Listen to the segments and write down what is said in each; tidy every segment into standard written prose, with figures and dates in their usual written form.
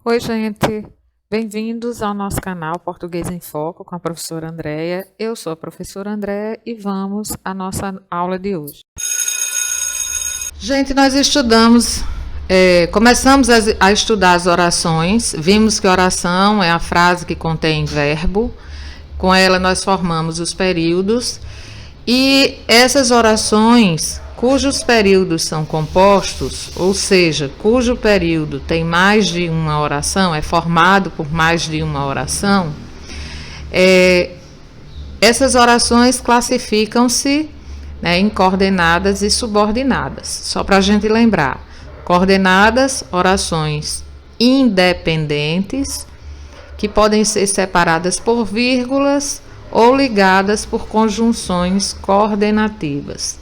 Oi, gente. Bem-vindos ao nosso canal Português em Foco com a professora Andréia. Eu sou a professora Andréia e vamos à nossa aula de hoje. Gente, nós começamos a estudar as orações. Vimos que oração é a frase que contém verbo. Com ela nós formamos os períodos. E essas orações, cujos períodos são compostos, ou seja, cujo período tem mais de uma oração, é formado por mais de uma oração, essas orações classificam-se, em coordenadas e subordinadas. Só para a gente lembrar, coordenadas, orações independentes, que podem ser separadas por vírgulas ou ligadas por conjunções coordenativas.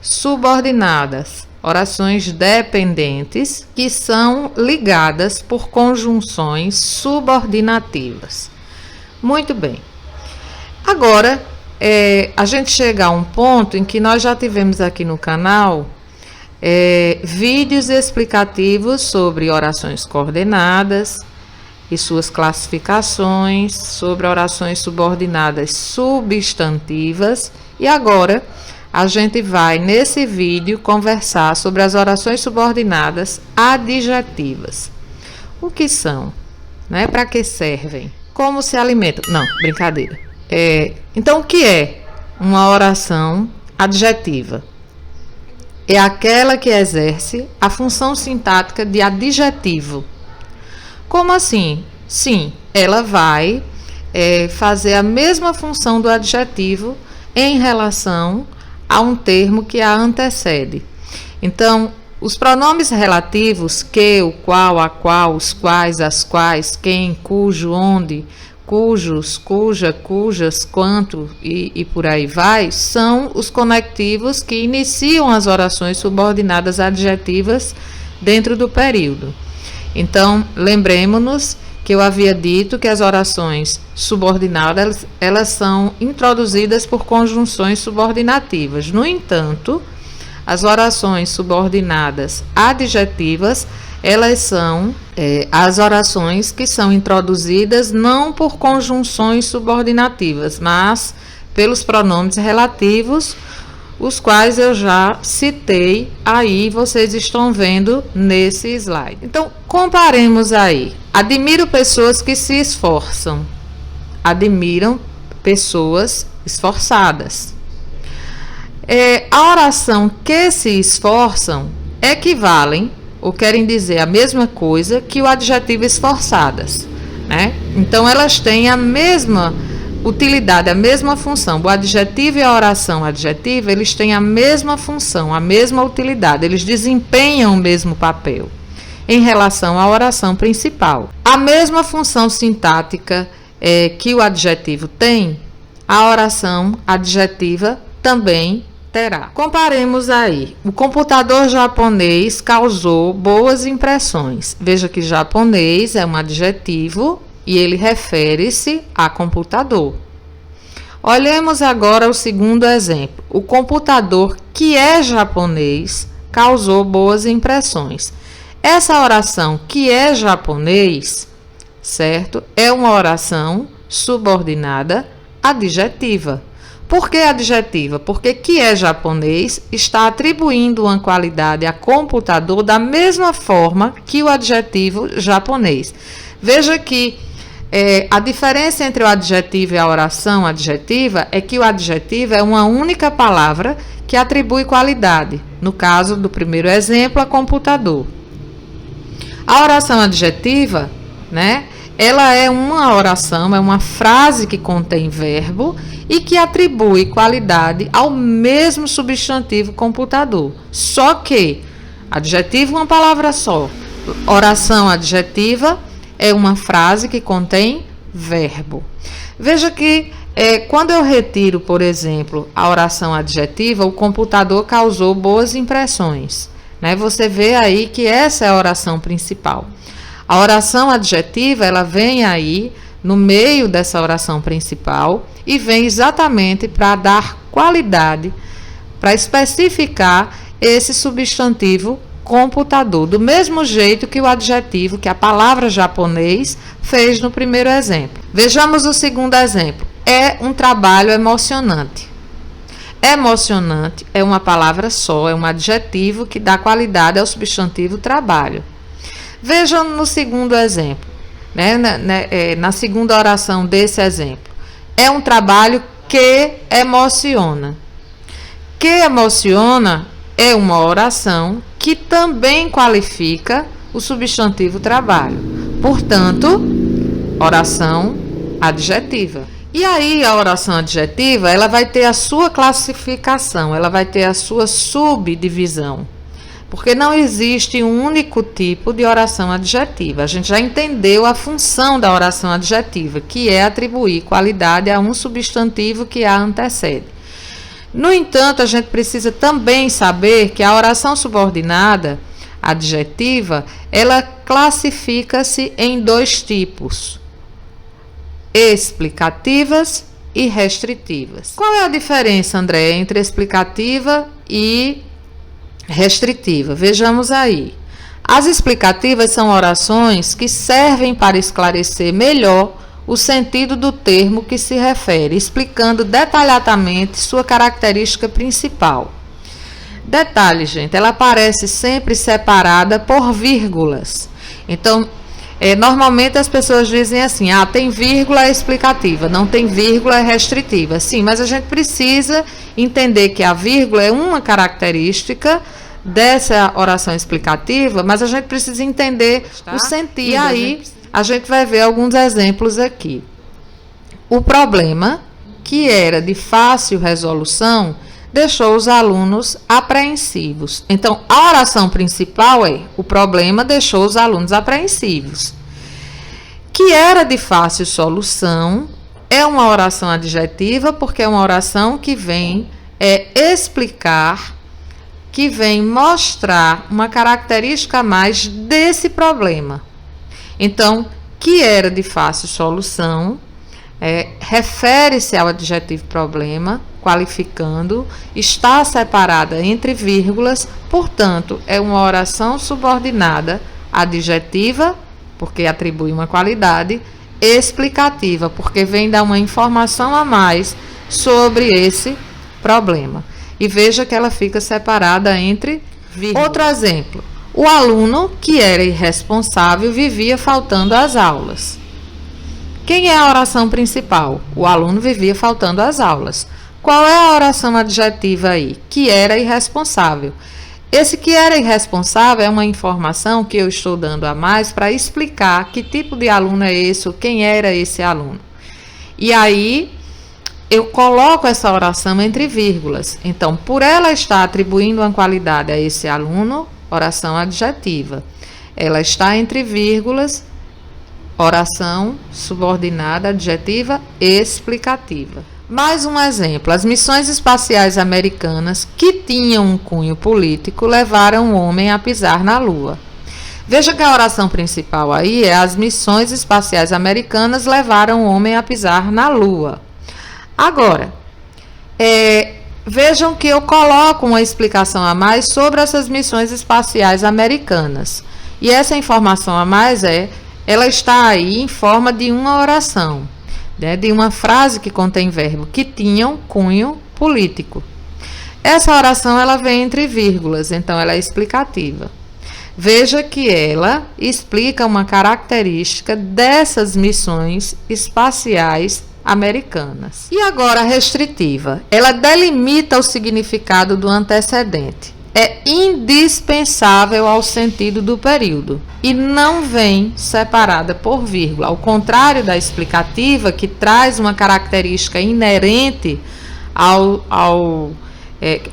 Subordinadas, orações dependentes, que são ligadas por conjunções subordinativas. Muito bem. Agora, a gente chega a um ponto em que nós já tivemos aqui no canal vídeos explicativos sobre orações coordenadas e suas classificações, sobre orações subordinadas substantivas, e agora a gente vai, nesse vídeo, conversar sobre as orações subordinadas adjetivas. O que são? Para que servem? Como se alimentam? Não, brincadeira. Então, o que é uma oração adjetiva? É aquela que exerce a função sintática de adjetivo. Como assim? Sim, ela vai fazer a mesma função do adjetivo em relação a um termo que a antecede. Então, os pronomes relativos que, o qual, a qual, os quais, as quais, quem, cujo, onde, cujos, cuja, cujas, quanto e por aí vai, são os conectivos que iniciam as orações subordinadas adjetivas dentro do período. Então, lembremos-nos que eu havia dito que as orações subordinadas, elas são introduzidas por conjunções subordinativas. No entanto, as orações subordinadas adjetivas, elas são as orações que são introduzidas não por conjunções subordinativas, mas pelos pronomes relativos, os quais eu já citei aí, vocês estão vendo nesse slide. Então, comparemos aí. Admiro pessoas que se esforçam. Admiram pessoas esforçadas. A oração que se esforçam equivalem, ou querem dizer a mesma coisa que o adjetivo esforçadas, Então, elas têm a mesma utilidade, a mesma função. O adjetivo e a oração adjetiva, eles têm a mesma função, a mesma utilidade. Eles desempenham o mesmo papel em relação à oração principal. A mesma função sintática que o adjetivo tem, a oração adjetiva também terá. Comparemos aí. O computador japonês causou boas impressões. Veja que japonês é um adjetivo e ele refere-se a computador. Olhemos agora o segundo exemplo. O computador que é japonês causou boas impressões. Essa oração que é japonês, certo? É uma oração subordinada adjetiva. Por que adjetiva? Porque que é japonês está atribuindo uma qualidade a computador da mesma forma que o adjetivo japonês. Veja que a diferença entre o adjetivo e a oração adjetiva é que o adjetivo é uma única palavra que atribui qualidade. No caso do primeiro exemplo, a computador. A oração adjetiva, ela é uma oração, é uma frase que contém verbo e que atribui qualidade ao mesmo substantivo computador. Só que adjetivo é uma palavra só. Oração adjetiva é uma frase que contém verbo. Veja que quando eu retiro, por exemplo, a oração adjetiva, o computador causou boas impressões. Você vê aí que essa é a oração principal. A oração adjetiva, ela vem aí no meio dessa oração principal e vem exatamente para dar qualidade, para especificar esse substantivo computador, do mesmo jeito que o adjetivo, que a palavra japonês fez no primeiro exemplo. Vejamos o segundo exemplo. É um trabalho emocionante. Emocionante é uma palavra só, é um adjetivo que dá qualidade ao substantivo trabalho. Vejam no segundo exemplo, na segunda oração desse exemplo. É um trabalho que emociona. Que emociona é uma oração que também qualifica o substantivo trabalho. Portanto, oração adjetiva. E aí a oração adjetiva, ela vai ter a sua classificação, ela vai ter a sua subdivisão. Porque não existe um único tipo de oração adjetiva. A gente já entendeu a função da oração adjetiva, que é atribuir qualidade a um substantivo que a antecede. No entanto, a gente precisa também saber que a oração subordinada adjetiva, ela classifica-se em dois tipos: explicativas e restritivas. Qual é a diferença, André, entre explicativa e restritiva? Vejamos aí. As explicativas são orações que servem para esclarecer melhor o sentido do termo que se refere, explicando detalhadamente sua característica principal. Detalhe, gente, ela aparece sempre separada por vírgulas. Então, normalmente as pessoas dizem assim: tem vírgula explicativa, não tem vírgula restritiva. Sim, mas a gente precisa entender que a vírgula é uma característica dessa oração explicativa, mas a gente precisa entender o sentido. E aí a gente vai ver alguns exemplos aqui. O problema, que era de fácil resolução, deixou os alunos apreensivos. Então, a oração principal é: o problema deixou os alunos apreensivos. Que era de fácil solução é uma oração adjetiva, porque é uma oração que vem explicar, que vem mostrar uma característica a mais desse problema. Então, que era de fácil solução refere-se ao adjetivo problema, qualificando, está separada entre vírgulas, portanto, é uma oração subordinada adjetiva, porque atribui uma qualidade, explicativa, porque vem dar uma informação a mais sobre esse problema. E veja que ela fica separada entre vírgulas. Outro exemplo: o aluno, que era irresponsável, vivia faltando às aulas. Quem é a oração principal? O aluno vivia faltando às aulas. Qual é a oração adjetiva aí? Que era irresponsável. Esse que era irresponsável é uma informação que eu estou dando a mais para explicar que tipo de aluno é esse, ou quem era esse aluno. E aí eu coloco essa oração entre vírgulas. Então, por ela estar atribuindo uma qualidade a esse aluno, oração adjetiva. Ela está entre vírgulas, oração subordinada adjetiva explicativa. Mais um exemplo: as missões espaciais americanas, que tinham um cunho político, levaram o homem a pisar na Lua. Veja que a oração principal aí é: as missões espaciais americanas levaram o homem a pisar na Lua. Agora, vejam que eu coloco uma explicação a mais sobre essas missões espaciais americanas. E essa informação a mais ela está aí em forma de uma oração, de uma frase que contém verbo, que tinham cunho político. Essa oração ela vem entre vírgulas, então ela é explicativa. Veja que ela explica uma característica dessas missões espaciais americanas. E agora a restritiva. Ela delimita o significado do antecedente. É indispensável ao sentido do período e não vem separada por vírgula, ao contrário da explicativa, que traz uma característica inerente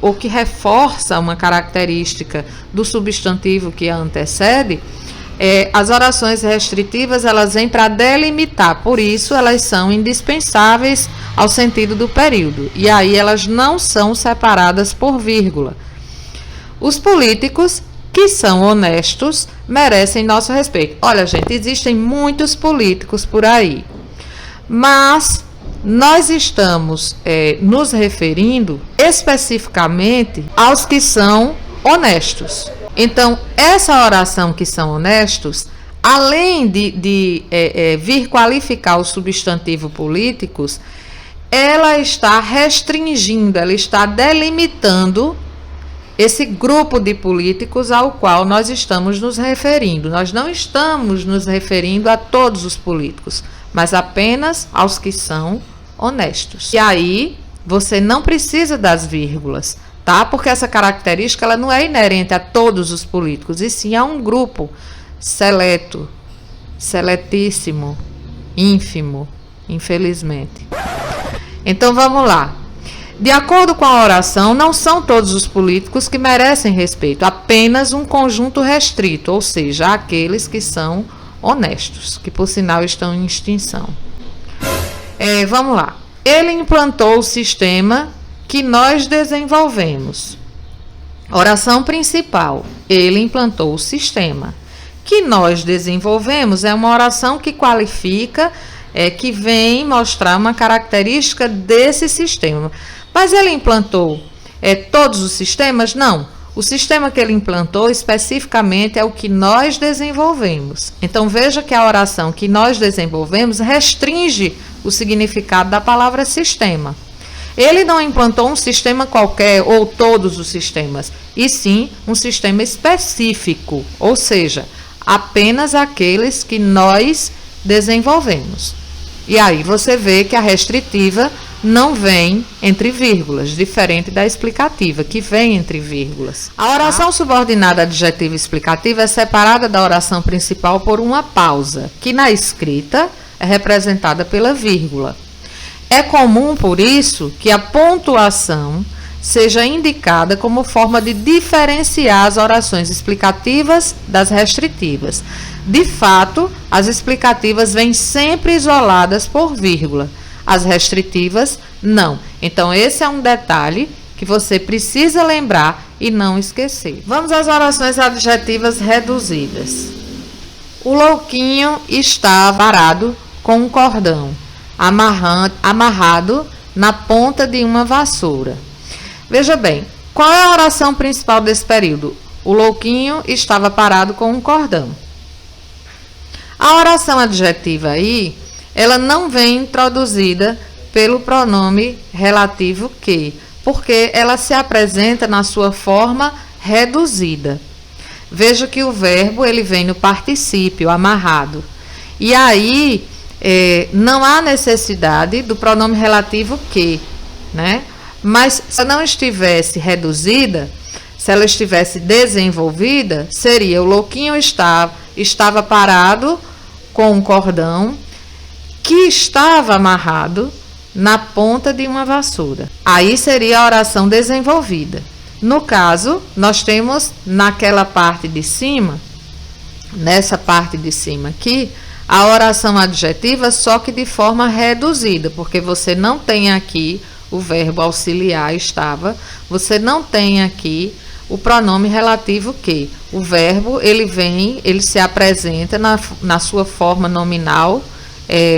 ou que reforça uma característica do substantivo que a antecede. As orações restritivas elas vêm para delimitar, por isso elas são indispensáveis ao sentido do período, e aí elas não são separadas por vírgula. Os políticos que são honestos merecem nosso respeito. Olha, gente, existem muitos políticos por aí, mas nós estamos nos referindo especificamente aos que são honestos. Então, essa oração que são honestos, além de vir qualificar o substantivo políticos, ela está restringindo, ela está delimitando esse grupo de políticos ao qual nós estamos nos referindo. Nós não estamos nos referindo a todos os políticos, mas apenas aos que são honestos. E aí, você não precisa das vírgulas, tá? Porque essa característica ela não é inerente a todos os políticos, e sim a um grupo seleto, seletíssimo, ínfimo, infelizmente. Então vamos lá. De acordo com a oração, não são todos os políticos que merecem respeito, apenas um conjunto restrito, ou seja, aqueles que são honestos, que por sinal estão em extinção. Vamos lá. Ele implantou o sistema que nós desenvolvemos. Oração principal. Ele implantou o sistema que nós desenvolvemos. É uma oração que qualifica, que vem mostrar uma característica desse sistema. Mas ele implantou todos os sistemas? Não. O sistema que ele implantou especificamente é o que nós desenvolvemos. Então veja que a oração que nós desenvolvemos restringe o significado da palavra sistema. Ele não implantou um sistema qualquer ou todos os sistemas, e sim um sistema específico, ou seja, apenas aqueles que nós desenvolvemos. E aí você vê que a restritiva não vem entre vírgulas, diferente da explicativa, que vem entre vírgulas. A oração subordinada adjetiva explicativa é separada da oração principal por uma pausa, que na escrita é representada pela vírgula. É comum, por isso, que a pontuação seja indicada como forma de diferenciar as orações explicativas das restritivas. De fato, as explicativas vêm sempre isoladas por vírgula. As restritivas, não. Então, esse é um detalhe que você precisa lembrar e não esquecer. Vamos às orações adjetivas reduzidas. O louquinho está parado com um cordão amarrado na ponta de uma vassoura. Veja bem, qual é a oração principal desse período? O louquinho estava parado com um cordão. A oração adjetiva aí, ela não vem introduzida pelo pronome relativo que, porque ela se apresenta na sua forma reduzida. Veja que o verbo ele vem no particípio, amarrado. E aí, não há necessidade do pronome relativo que, né? Mas se ela não estivesse reduzida, se ela estivesse desenvolvida, seria o louquinho estava parado com um cordão que estava amarrado na ponta de uma vassoura. Aí seria a oração desenvolvida. No caso, nós temos naquela parte de cima, nessa parte de cima aqui, a oração adjetiva, só que de forma reduzida, porque você não tem aqui o verbo auxiliar estava, você não tem aqui o pronome relativo que. O verbo, ele se apresenta na sua forma nominal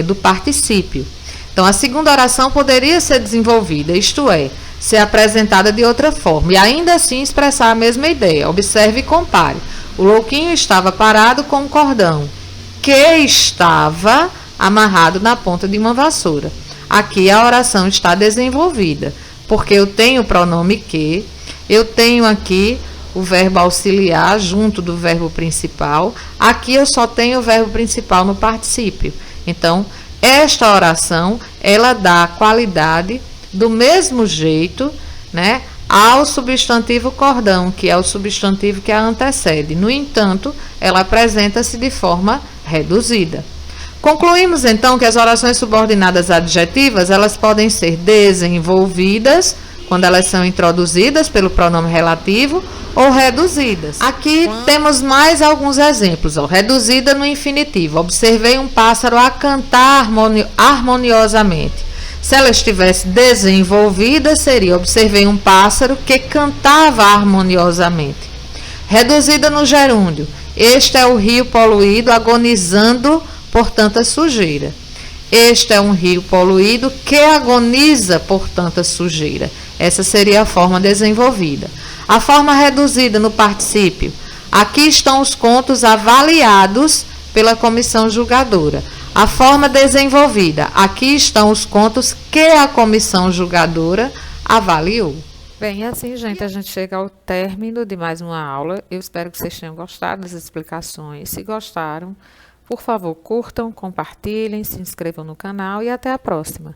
do particípio. Então, a segunda oração poderia ser desenvolvida, isto é, ser apresentada de outra forma, e ainda assim expressar a mesma ideia. Observe e compare. O louquinho estava parado com um cordão, que estava amarrado na ponta de uma vassoura. Aqui a oração está desenvolvida, porque eu tenho o pronome que, eu tenho aqui o verbo auxiliar junto do verbo principal, aqui eu só tenho o verbo principal no particípio. Então, esta oração, ela dá qualidade do mesmo jeito, né, ao substantivo cordão, que é o substantivo que a antecede. No entanto, ela apresenta-se de forma reduzida. Concluímos, então, que as orações subordinadas adjetivas, elas podem ser desenvolvidas, quando elas são introduzidas pelo pronome relativo, ou reduzidas. Aqui temos mais alguns exemplos. Reduzida no infinitivo. Observei um pássaro a cantar harmoniosamente. Se ela estivesse desenvolvida, seria: observei um pássaro que cantava harmoniosamente. Reduzida no gerúndio. Este é o rio poluído agonizando por tanta sujeira. Este é um rio poluído que agoniza por tanta sujeira. Essa seria a forma desenvolvida. A forma reduzida no particípio. Aqui estão os contos avaliados pela comissão julgadora. A forma desenvolvida. Aqui estão os contos que a comissão julgadora avaliou. Bem, assim, gente, a gente chega ao término de mais uma aula. Eu espero que vocês tenham gostado das explicações. Se gostaram, por favor, curtam, compartilhem, se inscrevam no canal e até a próxima.